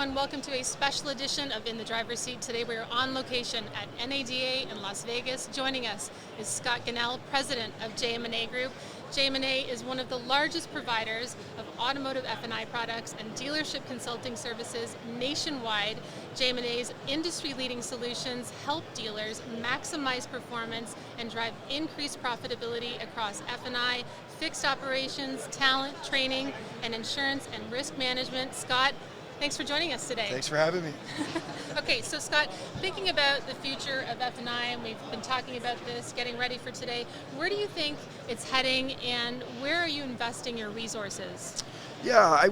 everyone. Welcome to a special edition of In the Driver's Seat. Today we are on location at NADA in Las Vegas. Joining us is Scott Gunnell, president of JM&A Group. JM&A is one of the largest providers of automotive F&I products and dealership consulting services nationwide. JM&A's industry-leading solutions help dealers maximize performance and drive increased profitability across F&I, fixed operations, talent, training, and insurance and risk management. Scott, thanks for joining us today. Thanks for having me. Okay, so Scott, thinking about the future of F&I, and we've been talking about this, getting ready for today, where do you think it's heading and where are you investing your resources? Yeah,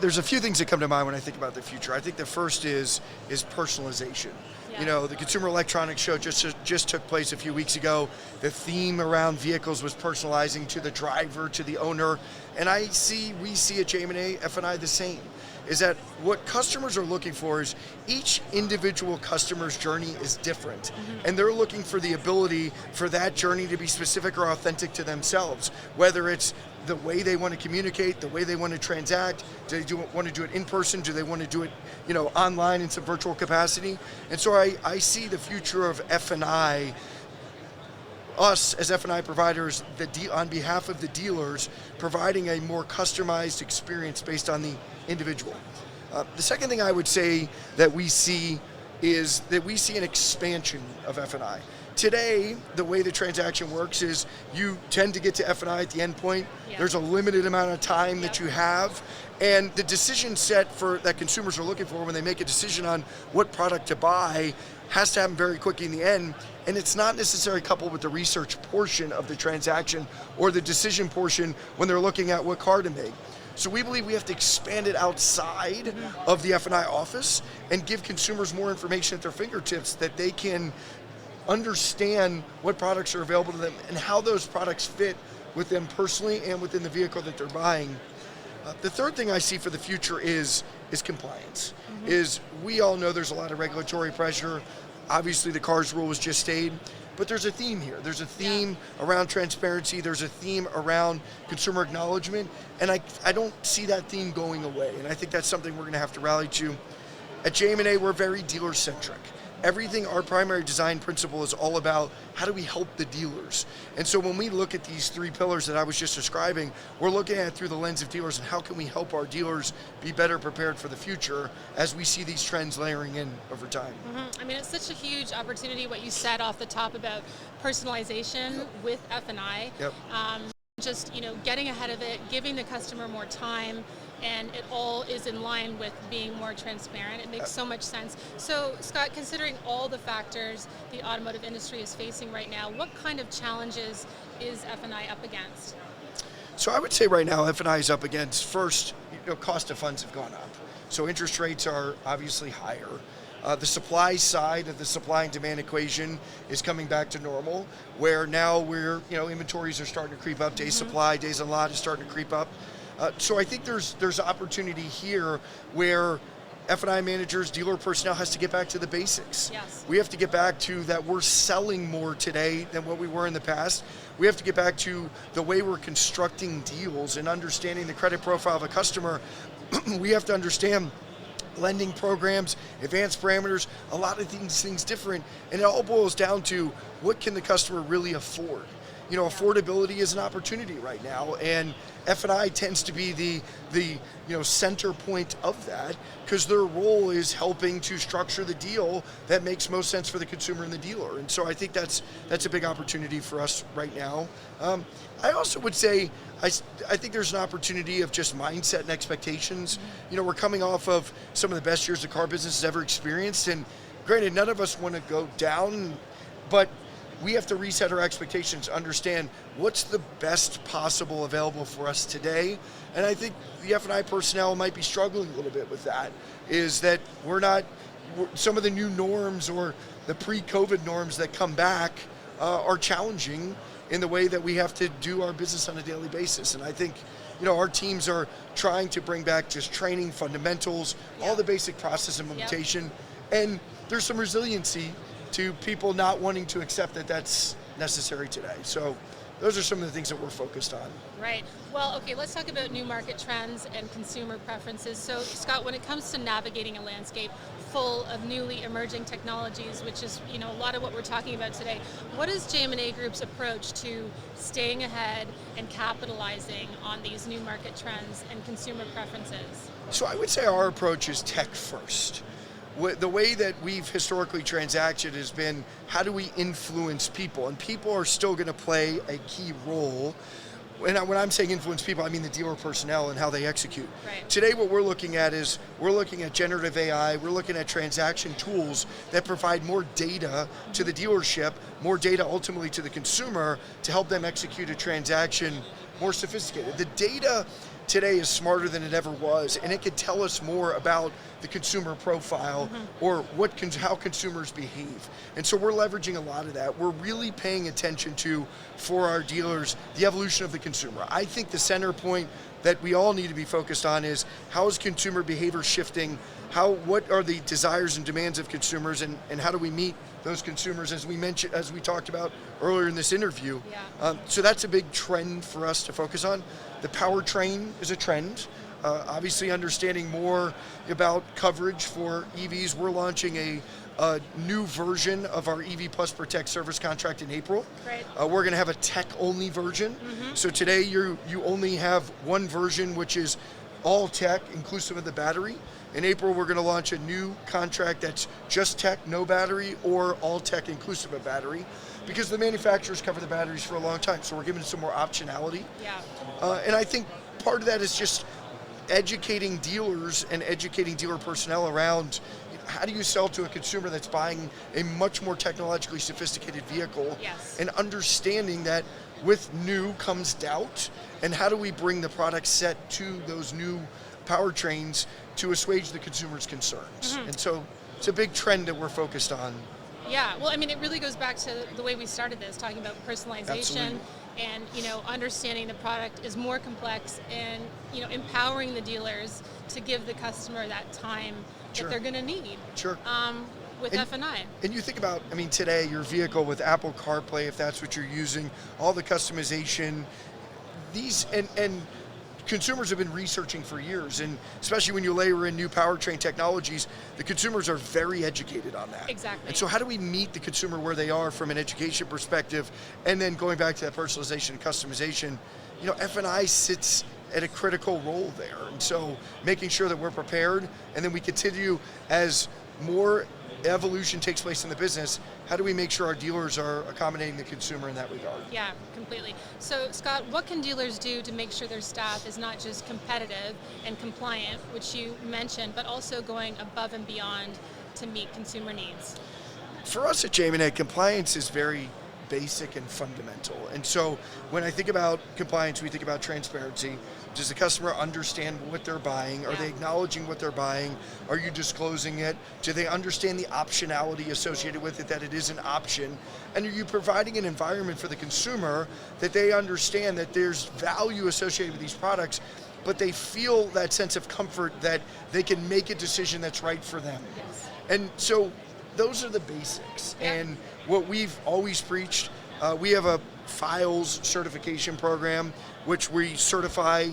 there's a few things that come to mind when I think about the future. I think the first is personalization. Yeah. You know, the Consumer Electronics Show just took place a few weeks ago. The theme around vehicles was personalizing to the driver, to the owner, and we see at JM&A F&I the same. Is that what customers are looking for is each individual customer's journey is different. And they're looking for the ability for that journey to be specific or authentic to themselves, whether it's the way they want to communicate, the way they want to transact, do they want to do it in person, do they want to do it online in some virtual capacity? And so I see the future of F&I, us as F&I providers, on behalf of the dealers, providing a more customized experience based on the individual. The second thing I would say that we see is that we see an expansion of F&I. Today, the way the transaction works is you tend to get to F&I at the end point. Yeah. There's a limited amount of time that you have, and the decision set that consumers are looking for when they make a decision on what product to buy has to happen very quickly in the end, and it's not necessarily coupled with the research portion of the transaction or the decision portion when they're looking at what car to make. So we believe we have to expand it outside of the F&I office and give consumers more information at their fingertips that they can understand what products are available to them and how those products fit with them personally and within the vehicle that they're buying. The third thing I see for the future is compliance. Is we all know there's a lot of regulatory pressure. Obviously the CARS rule was just stayed, but there's a theme here. There's a theme around transparency. There's a theme around consumer acknowledgement, and I don't see that theme going away, and I think that's something we're going to have to rally to. At JM&A, we're very dealer-centric. Everything, our primary design principle is all about how do we help the dealers. And so when we look at these three pillars that I was just describing, we're looking at it through the lens of dealers and how can we help our dealers be better prepared for the future as we see these trends layering in over time. I mean, it's such a huge opportunity, what you said off the top about personalization with F&I. Yep. Just getting ahead of it, giving the customer more time, and it all is in line with being more transparent. It makes so much sense. So Scott, considering all the factors the automotive industry is facing right now, what kind of challenges is F&I up against? So I would say right now F&I is up against, first, cost of funds have gone up. So interest rates are obviously higher. The supply side of the supply and demand equation is coming back to normal, where now inventories are starting to creep up, days supply, days on lot is starting to creep up. So I think there's opportunity here where F&I managers, dealer personnel has to get back to the basics. Yes. We have to get back to that we're selling more today than what we were in the past. We have to get back to the way we're constructing deals and understanding the credit profile of a customer. We have to understand lending programs, advanced parameters, a lot of these things different, and it all boils down to what can the customer really afford. Affordability is an opportunity right now, and F&I tends to be the center point of that because their role is helping to structure the deal that makes most sense for the consumer and the dealer. And so I think that's a big opportunity for us right now. I also would say I think there's an opportunity of just mindset and expectations. We're coming off of some of the best years the car business has ever experienced, and granted, none of us want to go down, but we have to reset our expectations, understand what's the best possible available for us today. And I think the F&I personnel might be struggling a little bit with that, is that some of the new norms or the pre-COVID norms that come back are challenging in the way that we have to do our business on a daily basis. And I think our teams are trying to bring back just training, fundamentals, all the basic process implementation, and there's some resiliency to people not wanting to accept that that's necessary today. So those are some of the things that we're focused on. Right. Well, okay, let's talk about new market trends and consumer preferences. So, Scott, when it comes to navigating a landscape full of newly emerging technologies, which is, a lot of what we're talking about today, what is JM&A Group's approach to staying ahead and capitalizing on these new market trends and consumer preferences? So I would say our approach is tech first. The way that we've historically transacted has been, how do we influence people? And people are still going to play a key role. When I'm saying influence people, I mean the dealer personnel and how they execute. Right. Today what we're looking at is, we're looking at generative AI, we're looking at transaction tools that provide more data to the dealership, more data ultimately to the consumer to help them execute a transaction more sophisticated. The data today is smarter than it ever was, and it can tell us more about the consumer profile or how consumers behave. And so we're leveraging a lot of that. We're really paying attention to, for our dealers, the evolution of the consumer. I think the center point that we all need to be focused on is, how is consumer behavior shifting? What are the desires and demands of consumers, and how do we meet those consumers, as we talked about earlier in this interview? Yeah. So that's a big trend for us to focus on. The powertrain is a trend. Obviously, understanding more about coverage for EVs. We're launching a new version of our EV Plus Protect service contract in April. Right. We're going to have a tech-only version. So today you only have one version, which is all tech, inclusive of the battery. In April, we're going to launch a new contract that's just tech, no battery, or all tech, inclusive of battery, because the manufacturers cover the batteries for a long time. So we're giving some more optionality. Yeah. And I think part of that is just educating dealers and educating dealer personnel around, how do you sell to a consumer that's buying a much more technologically sophisticated vehicle? Yes. And understanding that with new comes doubt, and how do we bring the product set to those new powertrains to assuage the consumer's concerns? And so it's a big trend that we're focused on. Yeah, well, I mean, it really goes back to the way we started this, talking about personalization. Absolutely. And understanding the product is more complex, and empowering the dealers to give the customer that time Sure. that they're going to need. Sure. With F&I. And you think about, today your vehicle with Apple CarPlay, if that's what you're using, all the customization, these and consumers have been researching for years, and especially when you layer in new powertrain technologies, the consumers are very educated on that. Exactly. And so how do we meet the consumer where they are from an education perspective? And then going back to that personalization and customization, F&I sits at a critical role there. And so making sure that we're prepared, and then we continue as more evolution takes place in the business, how do we make sure our dealers are accommodating the consumer in that regard? Yeah, completely. So, Scott, what can dealers do to make sure their staff is not just competitive and compliant, which you mentioned, but also going above and beyond to meet consumer needs? For us at JM&A, compliance is very basic and fundamental. And so when I think about compliance, we think about transparency. Does the customer understand what they're buying? Are they acknowledging what they're buying? Are you disclosing it? Do they understand the optionality associated with it, that it is an option? And are you providing an environment for the consumer that they understand that there's value associated with these products, but they feel that sense of comfort that they can make a decision that's right for them? Yes. And so those are the basics. Yeah. And what we've always preached, we have a files certification program, which we certify,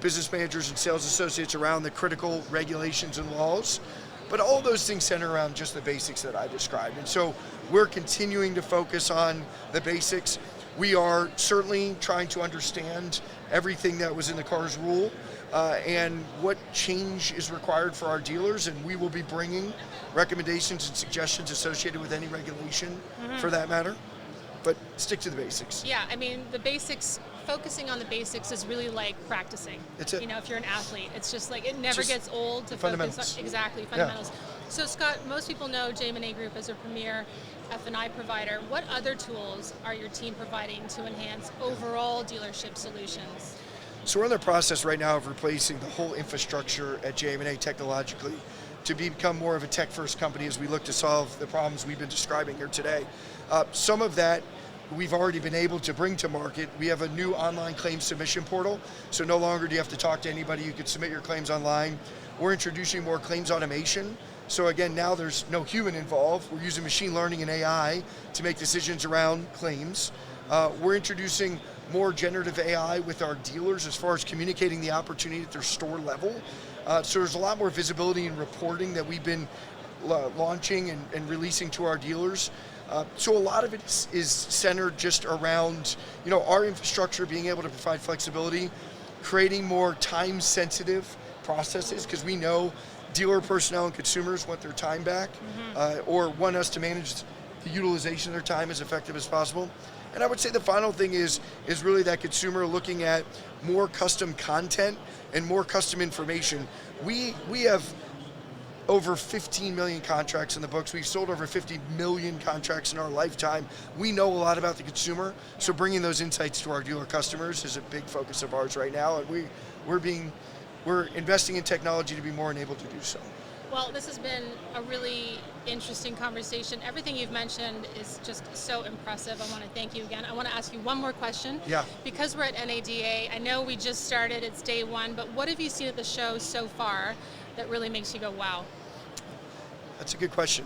business managers and sales associates around the critical regulations and laws. But all those things center around just the basics that I described. And so we're continuing to focus on the basics. We are certainly trying to understand everything that was in the CARS rule and what change is required for our dealers, and we will be bringing recommendations and suggestions associated with any regulation for that matter. But stick to the basics. Yeah, the basics, focusing on the basics is really like practicing. That's it. If you're an athlete, it's just like, it never Just gets old to fundamentals. focus on, exactly, fundamentals. So, Scott, most people know JM&A Group as a premier F&I provider. What other tools are your team providing to enhance overall dealership solutions? So we're in the process right now of replacing the whole infrastructure at JM&A technologically to become more of a tech-first company as we look to solve the problems we've been describing here today. Some of that we've already been able to bring to market. We have a new online claims submission portal, so no longer do you have to talk to anybody. You can submit your claims online. We're introducing more claims automation. So again, now there's no human involved. We're using machine learning and AI to make decisions around claims. We're introducing more generative AI with our dealers as far as communicating the opportunity at their store level. So there's a lot more visibility and reporting that we've been launching and releasing to our dealers. So a lot of it is centered just around, our infrastructure being able to provide flexibility, creating more time-sensitive processes, because we know dealer personnel and consumers want their time back, or want us to manage the utilization of their time as effective as possible. And I would say the final thing is really that consumer looking at more custom content and more custom information. We have over 15 million contracts in the books. We've sold over 50 million contracts in our lifetime. We know a lot about the consumer, so bringing those insights to our dealer customers is a big focus of ours right now, and we're investing in technology to be more enabled to do so. Well, this has been a really interesting conversation. Everything you've mentioned is just so impressive. I want to thank you again. I want to ask you one more question. Yeah. Because we're at NADA, I know we just started, it's day one, but what have you seen at the show so far that really makes you go, wow? That's a good question.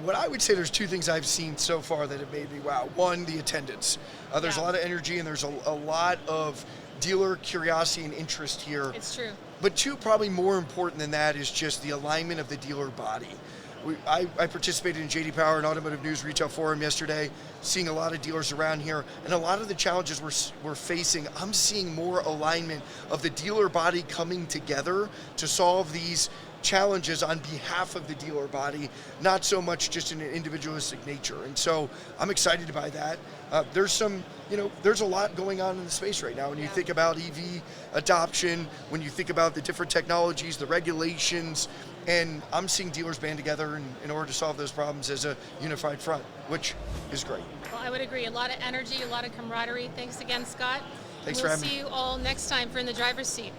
What I would say, there's two things I've seen so far that have made me wow. One, the attendance. There's a lot of energy, and there's a lot of dealer curiosity and interest here. It's true. But two, probably more important than that, is just the alignment of the dealer body. I participated in J.D. Power and Automotive News Retail Forum yesterday, seeing a lot of dealers around here, and a lot of the challenges we're facing, I'm seeing more alignment of the dealer body coming together to solve these challenges on behalf of the dealer body, not so much just in an individualistic nature. And so I'm excited by that. There's a lot going on in the space right now. When you think about EV adoption, when you think about the different technologies, the regulations, and I'm seeing dealers band together in order to solve those problems as a unified front, which is great. Well, I would agree. A lot of energy, a lot of camaraderie. Thanks again, Scott. Thanks for having me. We'll see you all next time for In the Driver's Seat.